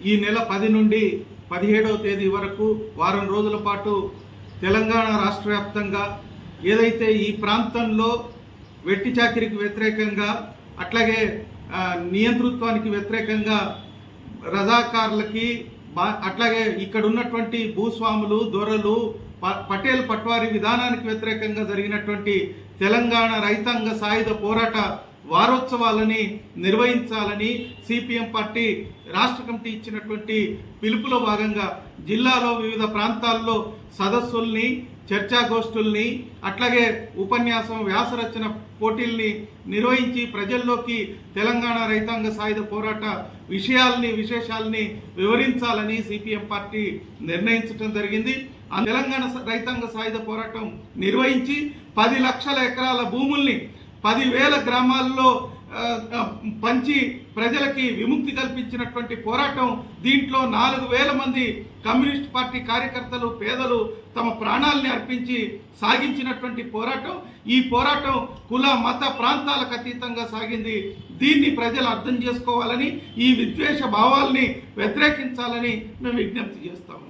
ఈ నెల 10 నుండి 17వ తేదీ వరకు వారం రోజుల పాటు తెలంగాణ రాష్ట్ర వ్యాప్తంగా ఏదైతే ఈ ప్రాంతంలో వెట్టి చాకిరికి వ్యతిరేకంగా అట్లాగే నియంతృత్వానికి వ్యతిరేకంగా రజాకారులకి అట్లాగే ఇక్కడ ఉన్నటువంటి భూస్వాములు దొరలు పటేల్ పట్వారీ విధానానికి వ్యతిరేకంగా జరిగినటువంటి తెలంగాణ రైతాంగ సాయుధ పోరాట వారోత్సవాలని నిర్వహించాలని సిపిఎం పార్టీ రాష్ట్ర కమిటీ ఇచ్చినటువంటి పిలుపులో భాగంగా జిల్లాలో వివిధ ప్రాంతాల్లో సదస్సుల్ని చర్చాగోష్ఠుల్ని అట్లాగే ఉపన్యాసం వ్యాసరచన పోటీల్ని నిర్వహించి ప్రజల్లోకి తెలంగాణ రైతాంగ సాయుధ పోరాట విశేషాలని వివరించాలని సిపిఎం పార్టీ నిర్ణయించడం జరిగింది. తెలంగాణ రైతాంగ సాయుధ పోరాటం నిర్వహించి 10 లక్షల ఎకరాల భూముల్ని 10,000 గ్రామాల్లో పంచి ప్రజలకి విముక్తి కల్పించినటువంటి పోరాటం. దీంట్లో 4,000 మంది కమ్యూనిస్ట్ పార్టీ కార్యకర్తలు పేదలు తమ ప్రాణాలని అర్పించి సాగించినటువంటి పోరాటం. ఈ పోరాటం కుల మత ప్రాంతాలకు అతీతంగా సాగింది. దీన్ని ప్రజలు అర్థం చేసుకోవాలని, ఈ విద్వేష భావాల్ని వ్యతిరేకించాలని మేము విజ్ఞప్తి చేస్తాము.